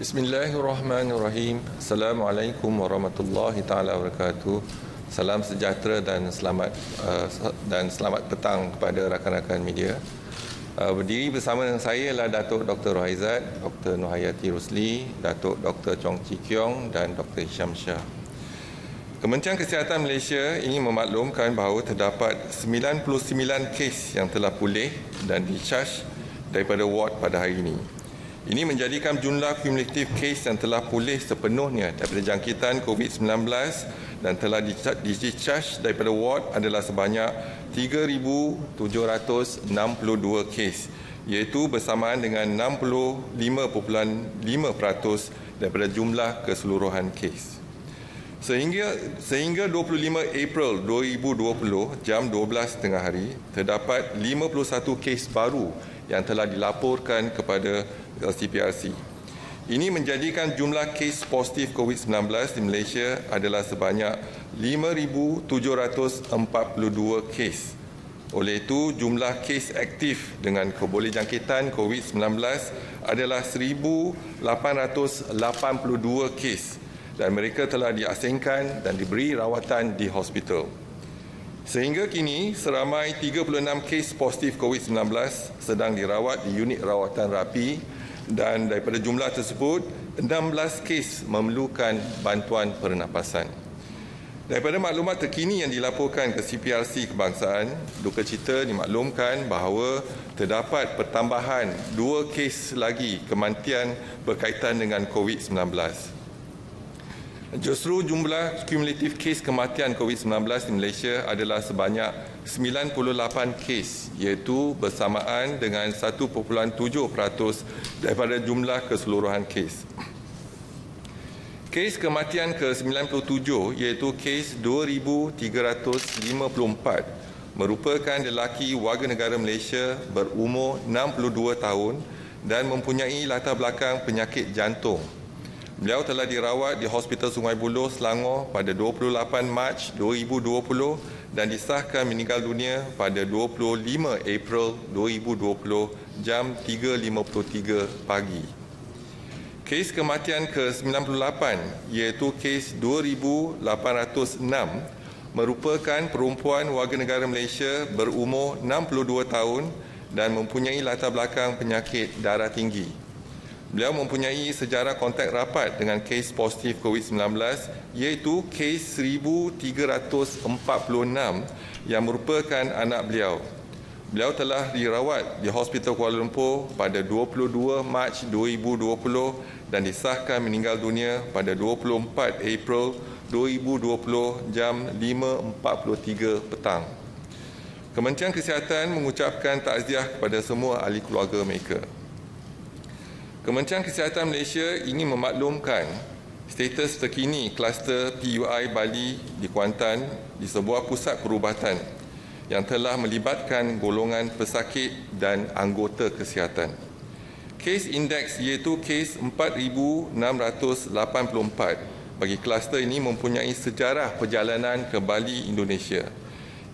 Bismillahirrahmanirrahim. Assalamualaikum warahmatullahi taala wabarakatuh. Salam sejahtera dan selamat petang kepada rakan-rakan media. Berdiri bersama dengan saya adalah Datuk Dr. Rohaizat, Dr. Nohayati Rusli, Datuk Dr. Chong Chi Kiong dan Dr. Hisham Shah. Kementerian Kesihatan Malaysia ingin memaklumkan bahawa terdapat 99 kes yang telah pulih dan discharge daripada ward pada hari ini. Ini menjadikan jumlah kumulatif kes yang telah pulih sepenuhnya daripada jangkitan COVID-19 dan telah discharge daripada ward adalah sebanyak 3,762 kes, iaitu bersamaan dengan 65.5% daripada jumlah keseluruhan kes. Sehingga 25 April 2020 jam 12 tengah hari, terdapat 51 kes baru yang telah dilaporkan kepada CPRC. Ini menjadikan jumlah kes positif COVID-19 di Malaysia adalah sebanyak 5,742 kes. Oleh itu, jumlah kes aktif dengan kebolehjangkitan COVID-19 adalah 1,882 kes dan mereka telah diasingkan dan diberi rawatan di hospital. Sehingga kini, seramai 36 kes positif COVID-19 sedang dirawat di unit rawatan rapi dan daripada jumlah tersebut, 16 kes memerlukan bantuan pernafasan. Daripada maklumat terkini yang dilaporkan ke CPRC Kebangsaan, duka cita dimaklumkan bahawa terdapat pertambahan 2 kes lagi kematian berkaitan dengan COVID-19. Justru jumlah kumulatif kes kematian COVID-19 di Malaysia adalah sebanyak 98 kes, iaitu bersamaan dengan 1.7% daripada jumlah keseluruhan kes. Kes kematian ke-97 iaitu kes 2,354 merupakan lelaki warga negara Malaysia berumur 62 tahun dan mempunyai latar belakang penyakit jantung. Beliau telah dirawat di Hospital Sungai Buloh, Selangor pada 28 Mac 2020 dan disahkan meninggal dunia pada 25 April 2020 jam 3.53 pagi. Kes kematian ke-98 iaitu kes 2,806 merupakan perempuan warga negara Malaysia berumur 62 tahun dan mempunyai latar belakang penyakit darah tinggi. Beliau mempunyai sejarah kontak rapat dengan kes positif COVID-19 iaitu kes 1,346 yang merupakan anak beliau. Beliau telah dirawat di Hospital Kuala Lumpur pada 22 Mac 2020 dan disahkan meninggal dunia pada 24 April 2020 jam 5.43 petang. Kementerian Kesihatan mengucapkan takziah kepada semua ahli keluarga mereka. Kementerian Kesihatan Malaysia ingin memaklumkan status terkini kluster PUI Bali di Kuantan di sebuah pusat perubatan yang telah melibatkan golongan pesakit dan anggota kesihatan. Kes indeks iaitu kes 4,684 bagi kluster ini mempunyai sejarah perjalanan ke Bali, Indonesia.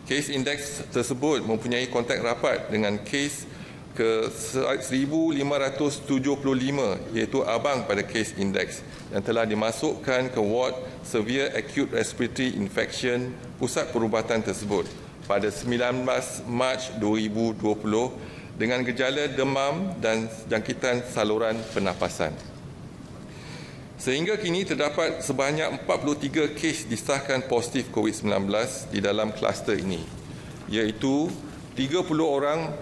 Kes indeks tersebut mempunyai kontak rapat dengan kes ke 1,575 iaitu abang pada kes indeks yang telah dimasukkan ke ward Severe Acute Respiratory Infection pusat perubatan tersebut pada 19 Mac 2020 dengan gejala demam dan jangkitan saluran pernafasan. Sehingga kini terdapat sebanyak 43 kes disahkan positif COVID-19 di dalam kluster ini, iaitu 30 orang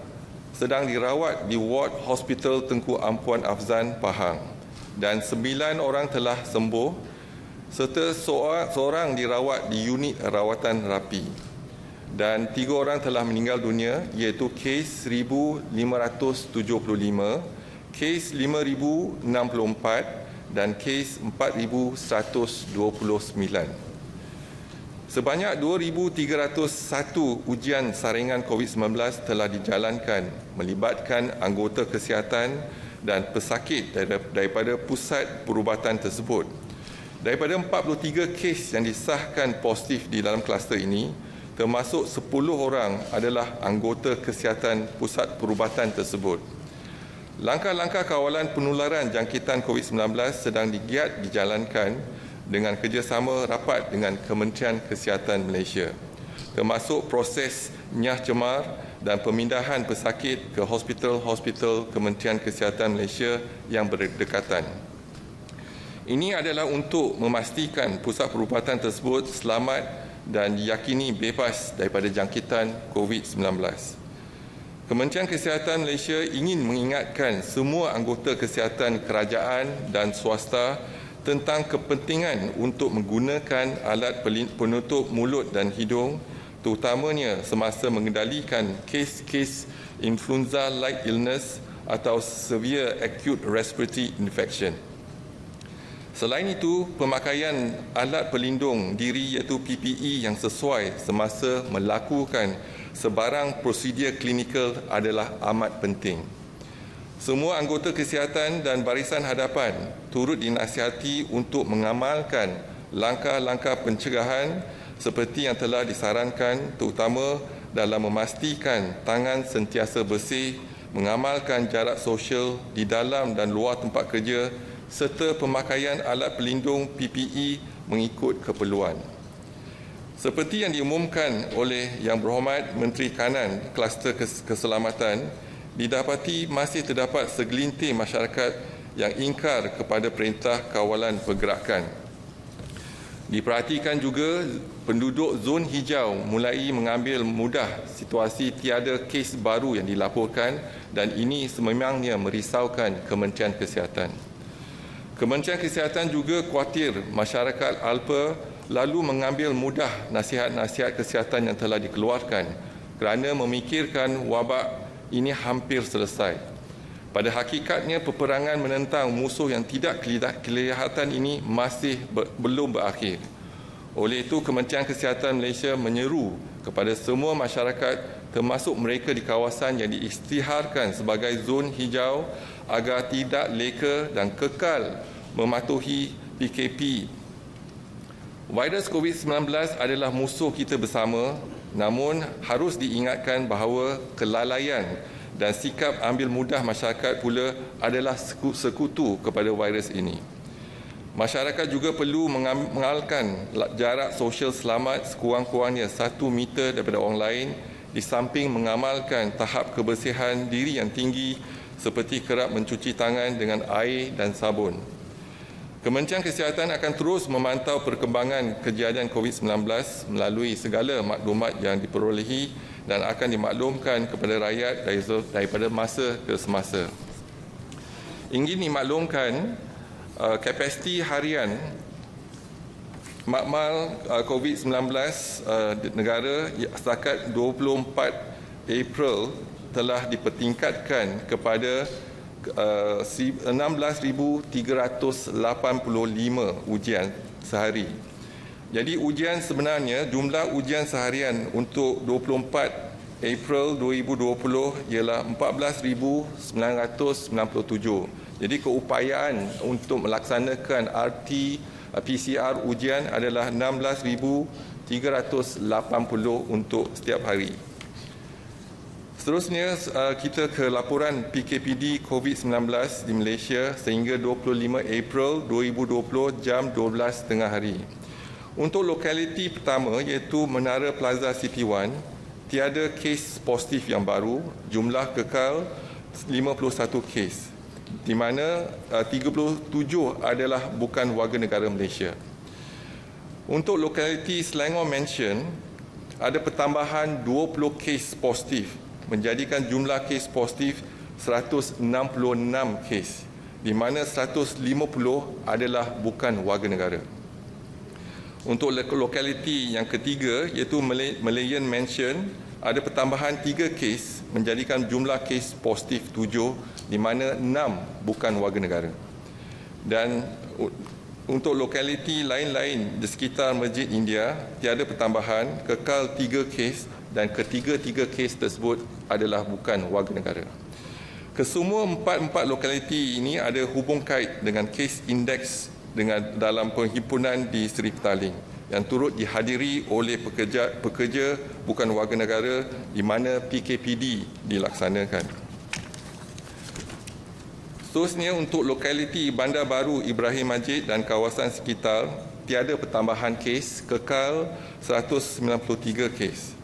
sedang dirawat di ward Hospital Tengku Ampuan Afzan, Pahang dan 9 orang telah sembuh serta seorang dirawat di unit rawatan rapi dan 3 orang telah meninggal dunia iaitu kes 1,575, kes 5,064 dan kes 4,129. Sebanyak 2,301 ujian saringan COVID-19 telah dijalankan melibatkan anggota kesihatan dan pesakit daripada pusat perubatan tersebut. Daripada 43 kes yang disahkan positif di dalam kluster ini, termasuk 10 orang adalah anggota kesihatan pusat perubatan tersebut. Langkah-langkah kawalan penularan jangkitan COVID-19 sedang digiat dijalankan dengan kerjasama rapat dengan Kementerian Kesihatan Malaysia, termasuk proses nyah cemar dan pemindahan pesakit ke hospital-hospital Kementerian Kesihatan Malaysia yang berdekatan. Ini adalah untuk memastikan pusat perubatan tersebut selamat dan diyakini bebas daripada jangkitan COVID-19. Kementerian Kesihatan Malaysia ingin mengingatkan semua anggota kesihatan kerajaan dan swasta tentang kepentingan untuk menggunakan alat penutup mulut dan hidung, terutamanya semasa mengendalikan kes-kes influenza-like illness atau severe acute respiratory infection. Selain itu, pemakaian alat pelindung diri iaitu PPE yang sesuai semasa melakukan sebarang prosedur klinikal adalah amat penting. Semua anggota kesihatan dan barisan hadapan turut dinasihati untuk mengamalkan langkah-langkah pencegahan seperti yang telah disarankan, terutama dalam memastikan tangan sentiasa bersih, mengamalkan jarak sosial di dalam dan luar tempat kerja serta pemakaian alat pelindung PPE mengikut keperluan. Seperti yang diumumkan oleh Yang Berhormat Menteri Kanan Kluster Keselamatan, didapati masih terdapat segelintir masyarakat yang ingkar kepada perintah kawalan pergerakan. Diperhatikan juga penduduk zon hijau mulai mengambil mudah situasi tiada kes baru yang dilaporkan dan ini sememangnya merisaukan Kementerian Kesihatan. Kementerian Kesihatan juga khawatir masyarakat alpa lalu mengambil mudah nasihat-nasihat kesihatan yang telah dikeluarkan kerana memikirkan wabak ini hampir selesai. Pada hakikatnya, peperangan menentang musuh yang tidak kelihatan ini masih belum berakhir. Oleh itu, Kementerian Kesihatan Malaysia menyeru kepada semua masyarakat termasuk mereka di kawasan yang diisytiharkan sebagai zon hijau agar tidak leka dan kekal mematuhi PKP. Virus COVID-19 adalah musuh kita bersama, namun harus diingatkan bahawa kelalaian dan sikap ambil mudah masyarakat pula adalah sekutu kepada virus ini. Masyarakat juga perlu mengamalkan jarak sosial selamat sekurang-kurangnya 1 meter daripada orang lain di samping mengamalkan tahap kebersihan diri yang tinggi seperti kerap mencuci tangan dengan air dan sabun. Kementerian Kesihatan akan terus memantau perkembangan kejadian COVID-19 melalui segala maklumat yang diperolehi dan akan dimaklumkan kepada rakyat daripada masa ke semasa. Ingin dimaklumkan, kapasiti harian makmal COVID-19 negara setakat 24 April telah dipertingkatkan kepada 16,385 ujian sehari. Jadi ujian sebenarnya, jumlah ujian seharian untuk 24 April 2020 ialah 14,997. Jadi keupayaan untuk melaksanakan RT-PCR ujian adalah 16,380 untuk setiap hari. Seterusnya, kita ke laporan PKPD COVID-19 di Malaysia sehingga 25 April 2020 jam 12.30 hari. Untuk lokaliti pertama iaitu Menara Plaza CP1, tiada kes positif yang baru, jumlah kekal 51 kes, di mana 37 adalah bukan warga negara Malaysia. Untuk lokaliti Selangor Mansion, ada pertambahan 20 kes positif, menjadikan jumlah kes positif 166 kes, di mana 150 adalah bukan warga negara. Untuk lokaliti yang ketiga iaitu Malayan Mansion, ada pertambahan 3 kes menjadikan jumlah kes positif 7, di mana 6 bukan warga negara. Dan untuk lokaliti lain-lain di sekitar Masjid India, tiada pertambahan, kekal 3 kes dan ketiga-tiga kes tersebut adalah bukan warga negara. Kesemua empat lokaliti ini ada hubung kait dengan kes indeks dalam perhimpunan di Seri Petaling yang turut dihadiri oleh pekerja bukan warga negara di mana PKPD dilaksanakan. Seterusnya, untuk lokaliti Bandar Baru Ibrahim Majid dan kawasan sekitar, tiada pertambahan kes, kekal 193 kes.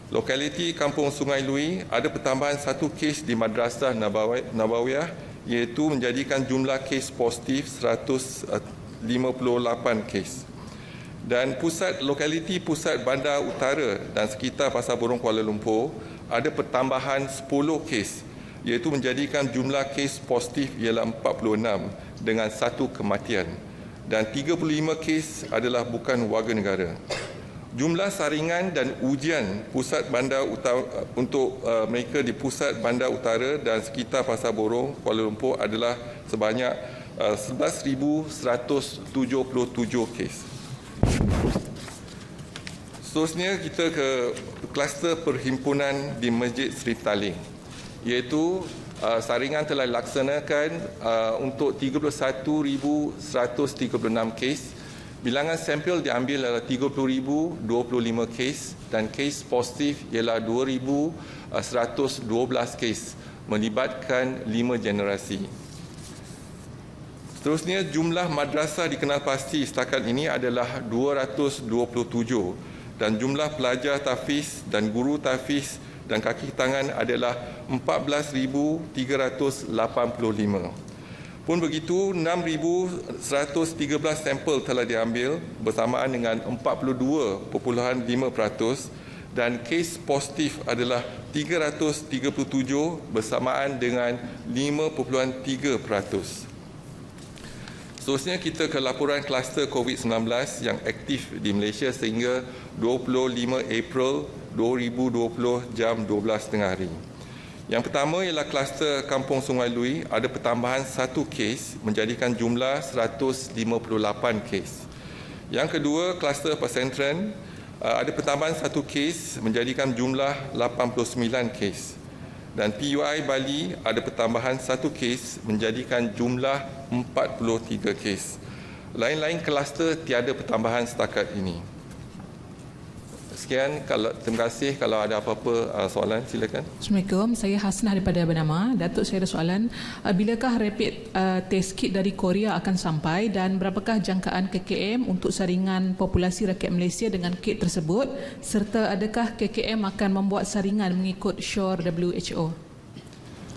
Lokaliti Kampung Sungai Lui ada pertambahan 1 kes di Madrasah Nabawiyah, iaitu menjadikan jumlah kes positif 158 kes. Dan lokaliti pusat Bandar Utara dan sekitar Pasar Borong Kuala Lumpur ada pertambahan 10 kes, iaitu menjadikan jumlah kes positif ialah 46 dengan 1 kematian, dan 35 kes adalah bukan warga negara. Jumlah saringan dan ujian pusat bandar utara untuk mereka di pusat Bandar Utara dan sekitar Pasar Borong Kuala Lumpur adalah sebanyak 11,177 kes. Seterusnya kita ke kluster perhimpunan di Masjid Seri Petaling, iaitu saringan telah dilaksanakan untuk 31,136 kes. Bilangan sampel diambil adalah 30,025 kes dan kes positif ialah 2,112 kes, melibatkan 5 generasi. Seterusnya, jumlah madrasah dikenal pasti setakat ini adalah 227 dan jumlah pelajar tahfiz dan guru tahfiz dan kaki tangan adalah 14,385. Pun begitu, 6,113 sampel telah diambil bersamaan dengan 42.5% dan kes positif adalah 337 bersamaan dengan 5.3%. Seterusnya kita ke laporan kluster COVID-19 yang aktif di Malaysia sehingga 25 April 2020 jam 12.30 hari. Yang pertama ialah kluster Kampung Sungai Lui, ada pertambahan 1 kes menjadikan jumlah 158 kes. Yang kedua, kluster Pesentren, ada pertambahan 1 kes menjadikan jumlah 89 kes. Dan PUI Bali ada pertambahan 1 kes menjadikan jumlah 43 kes. Lain-lain kluster tiada pertambahan setakat ini. Sekian, terima kasih. Kalau ada apa-apa soalan, silakan. Assalamualaikum, saya Hasnah daripada Bernama. Datuk, saya ada soalan. Bilakah rapid test kit dari Korea akan sampai dan berapakah jangkaan KKM untuk saringan populasi rakyat Malaysia dengan kit tersebut, serta adakah KKM akan membuat saringan mengikut SURE WHO?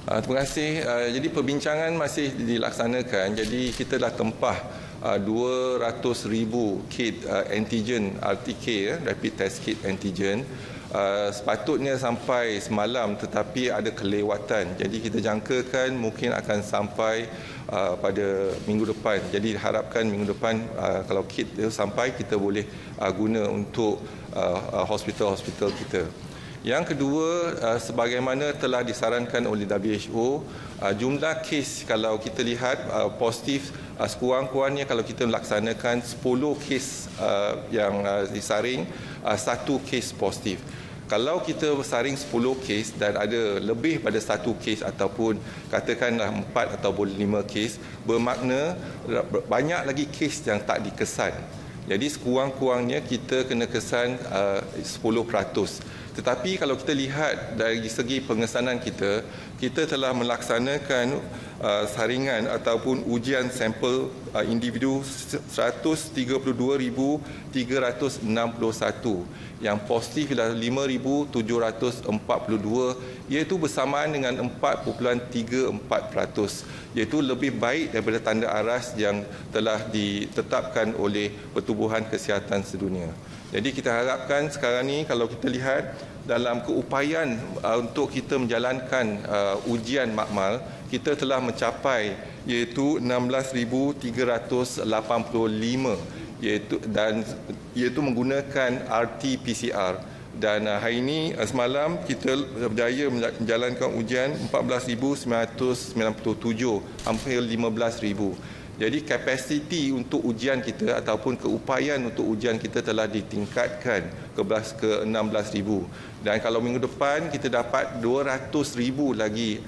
Terima kasih. Jadi perbincangan masih dilaksanakan. Jadi kita dah tempah 200,000 kit antigen RTK, rapid test kit antigen. Sepatutnya sampai semalam tetapi ada kelewatan. Jadi kita jangkakan mungkin akan sampai pada minggu depan. Jadi diharapkan minggu depan kalau kit itu sampai, kita boleh guna untuk hospital-hospital kita. Yang kedua, sebagaimana telah disarankan oleh WHO, jumlah kes kalau kita lihat positif, sekurang-kurangnya kalau kita melaksanakan 10 kes yang disaring, 1 kes positif. Kalau kita saring 10 kes dan ada lebih pada 1 kes ataupun katakanlah 4 ataupun 5 kes, bermakna banyak lagi kes yang tak dikesan. Jadi sekurang-kurangnya kita kena kesan 10%. Tetapi kalau kita lihat dari segi pengesanan kita, kita telah melaksanakan saringan ataupun ujian sampel individu 132,361. Yang positif adalah 5,742, iaitu bersamaan dengan 4.34%, iaitu lebih baik daripada tanda aras yang telah ditetapkan oleh Pertubuhan Kesihatan Sedunia. Jadi kita harapkan sekarang ni kalau kita lihat dalam keupayaan untuk kita menjalankan ujian makmal, kita telah mencapai iaitu 16,385 iaitu menggunakan RT-PCR. Dan hari ini semalam kita berjaya menjalankan ujian 14,997, hampir 15,000. Jadi kapasiti untuk ujian kita ataupun keupayaan untuk ujian kita telah ditingkatkan ke 16,000. Dan kalau minggu depan kita dapat 200,000 lagi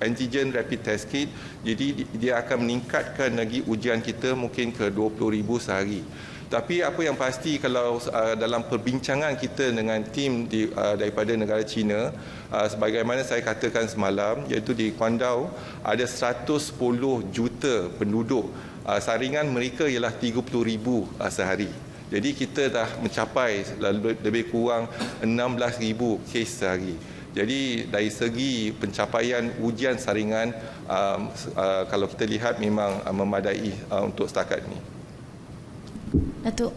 antigen rapid test kit, jadi dia akan meningkatkan lagi ujian kita mungkin ke 20,000 sehari. Tapi apa yang pasti kalau dalam perbincangan kita dengan tim daripada negara China, sebagaimana saya katakan semalam, iaitu di Guangdong ada 110 juta penduduk. Saringan mereka ialah 30,000 sehari. Jadi kita dah mencapai lebih kurang 16,000 kes sehari. Jadi dari segi pencapaian ujian saringan, kalau kita lihat memang memadai untuk setakat ini. Datuk,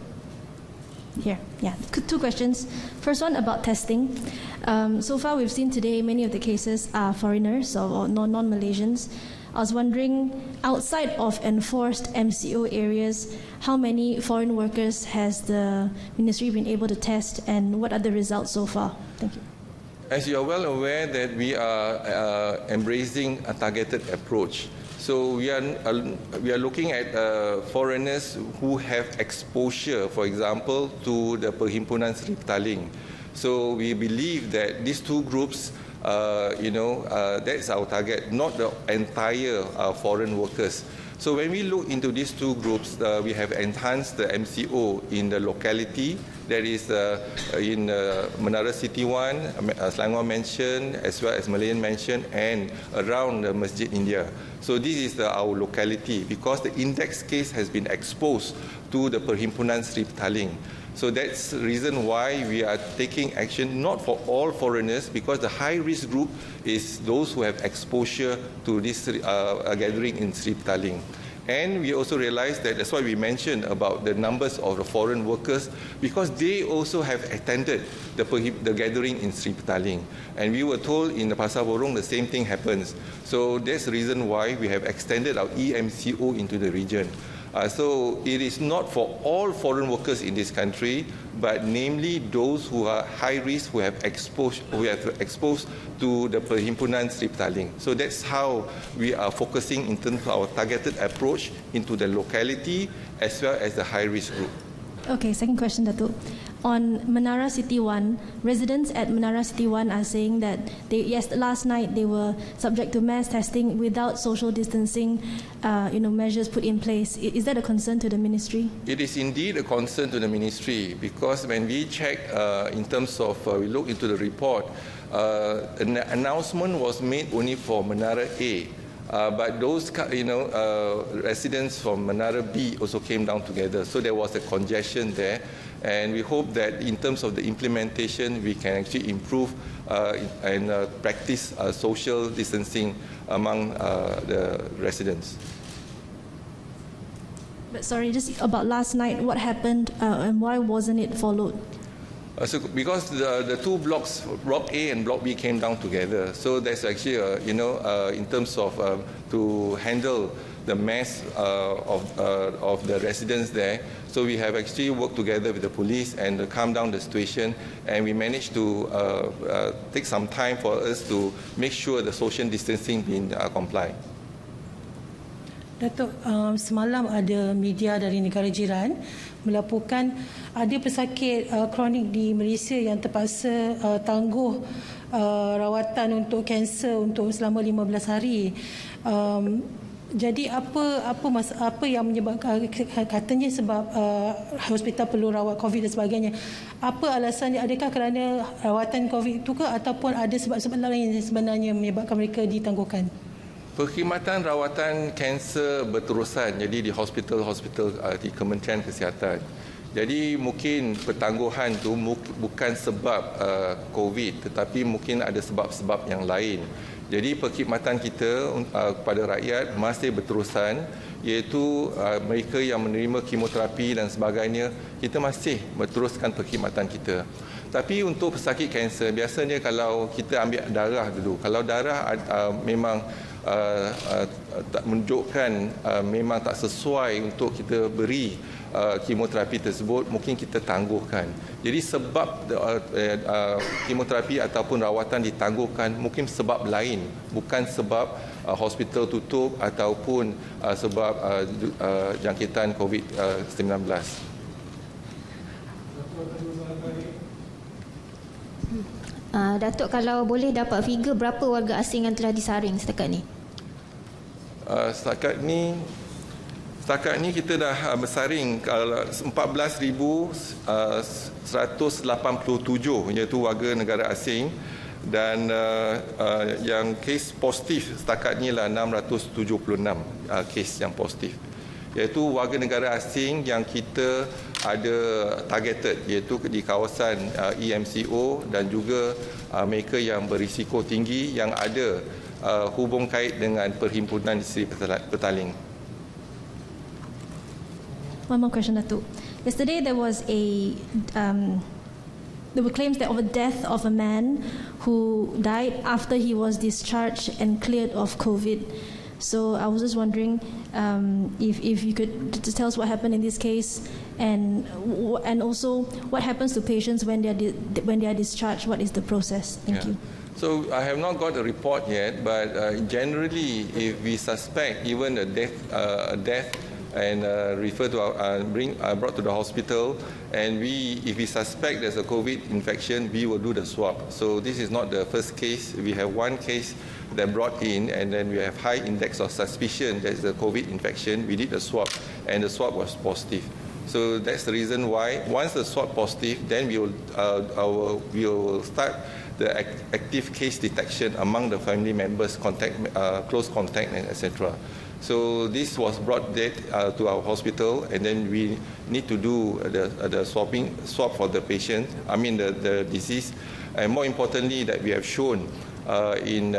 here, yeah, two questions. First one about testing. So far we've seen today many of the cases are foreigners or non-Malaysians. I was wondering, outside of enforced MCO areas, how many foreign workers has the ministry been able to test, and what are the results so far? Thank you. As you are well aware that we are embracing a targeted approach. So we are looking at foreigners who have exposure, for example, to the Perhimpunan Seri Petaling. So we believe that these two groups, that's our target, not the entire foreign workers. So when we look into these two groups, we have enhanced the MCO in the locality, that is in Menara City 1, Selangor Mansion, as well as Malayan Mansion, and around the Masjid India. So this is our locality, because the index case has been exposed to the Perhimpunan Seri Petaling. So that's the reason why we are taking action, not for all foreigners, because the high-risk group is those who have exposure to this gathering in Seri Petaling. And we also realized that that's why we mentioned about the numbers of the foreign workers, because they also have attended the gathering in Seri Petaling. And we were told in the Pasar Borong the same thing happens. So that's the reason why we have extended our EMCO into the region. So it is not for all foreign workers in this country, but namely those who are high risk, who have exposed to the Perhimpunan Seri Petaling. So that's how we are focusing in terms of our targeted approach into the locality as well as the high risk group. Okay, second question, Datuk. On Menara City 1, residents at Menara City 1 are saying that last night they were subject to mass testing without social distancing measures put in place. Is that a concern to the ministry? It is indeed a concern to the ministry, because when we check in terms of, we look into the report, an announcement was made only for Menara A. But those residents from Menara B also came down together. So there was a congestion there. And we hope that in terms of the implementation, we can actually improve and practice social distancing among the residents. But sorry, just about last night, what happened and why wasn't it followed? So because the two blocks, Block A and Block B, came down together, so that's actually in terms of to handle the mass of the residents there. So we have actually worked together with the police and calm down the situation, and we managed to take some time for us to make sure the social distancing being complied. Datuk, semalam ada media dari negara jiran melaporkan ada pesakit kronik di Malaysia yang terpaksa tangguh rawatan untuk kanser untuk selama 15 hari. Jadi apa yang menyebabkan, katanya sebab hospital perlu rawat COVID dan sebagainya. Apa alasannya? Adakah kerana rawatan COVID itu ke, ataupun ada sebab-sebab lain yang sebenarnya menyebabkan mereka ditangguhkan? Perkhidmatan rawatan kanser berterusan, jadi di hospital-hospital di Kementerian Kesihatan. Jadi mungkin pertangguhan itu bukan sebab COVID, tetapi mungkin ada sebab-sebab yang lain. Jadi perkhidmatan kita kepada rakyat masih berterusan, iaitu mereka yang menerima kemoterapi dan sebagainya, kita masih berteruskan perkhidmatan kita. Tapi untuk pesakit kanser, biasanya kalau kita ambil darah dulu, kalau darah memang tak menunjukkan memang tak sesuai untuk kita beri kemoterapi tersebut, mungkin kita tangguhkan. Jadi sebab kemoterapi ataupun rawatan ditangguhkan mungkin sebab lain, bukan sebab hospital tutup ataupun sebab jangkitan COVID-19. Datuk, kalau boleh dapat figure berapa warga asing yang telah disaring setakat ni? Setakat ni Setakat ni kita dah bersaring 14,187 iaitu warga negara asing, dan yang kes positif setakat ni lah 676 kes yang positif, iaitu warga negara asing yang kita ada targeted, iaitu di kawasan EMCO dan juga mereka yang berisiko tinggi yang ada hubung kait dengan Perhimpunan Isteri Petaling. One more question, Datuk. Yesterday there was there were claims of a death of a man who died after he was discharged and cleared of COVID. So I was just wondering if you could tell us what happened in this case, and also what happens to patients when they are discharged. What is the process? Thank you. So I have not got a report yet, but generally, if we suspect even a death and refer to brought to the hospital, and if we suspect there's a COVID infection, we will do the swab. So this is not the first case. We have one case that brought in, and then we have high index of suspicion there's a COVID infection. We did the swab, and the swab was positive. So that's the reason why once the swab positive, then we will start the active case detection among the family members, close contact, and etc. So this was brought to our hospital, and then we need to do the swab for the patient, the disease, and more importantly that we have shown in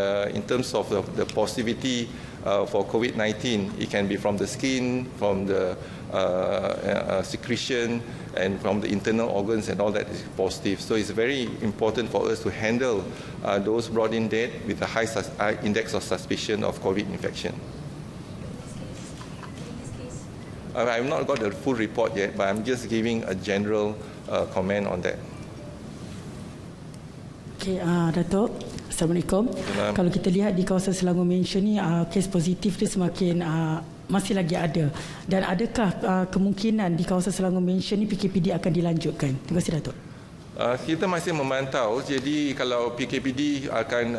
terms of the positivity for COVID-19, it can be from the skin, from the secretion, and from the internal organs, and all that is positive. So it's very important for us to handle those brought in dead with a high index of suspicion of COVID infection. I have not got the full report yet, but I'm just giving a general comment on that. Okay, Datuk. Assalamualaikum. Kalau kita lihat di kawasan Selangor Mansion ni, kes positif dia semakin masih lagi ada. Dan adakah kemungkinan di kawasan Selangor Mansion ni PKPD akan dilanjutkan? Terima kasih, Datuk. Kita masih memantau. Jadi kalau PKPD akan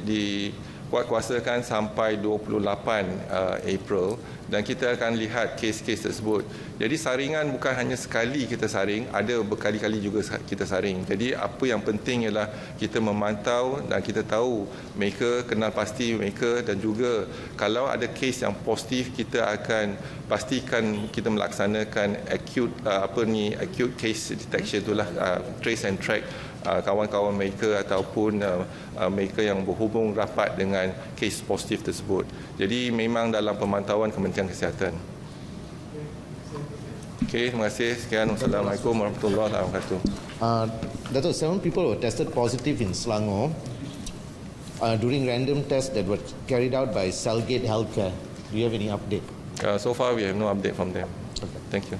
dikuatkuasakan sampai 28 April, dan kita akan lihat kes-kes tersebut. Jadi saringan bukan hanya sekali kita saring, ada berkali-kali juga kita saring. Jadi apa yang penting ialah kita memantau dan kita tahu mereka, kenal pasti mereka, dan juga kalau ada kes yang positif, kita akan pastikan kita melaksanakan acute case detection, itulah trace and track kawan-kawan mereka ataupun mereka yang berhubung rapat dengan kes positif tersebut. Jadi memang dalam pemantauan Kementerian Kesihatan. Okey, terima kasih. Sekian. Wassalamualaikum warahmatullahi wabarakatuh. Dato', 7 people were tested positive in Selangor during random tests that were carried out by Cellgate Healthcare. Do you have any update? So far, we have no update from them. Okay. Thank you.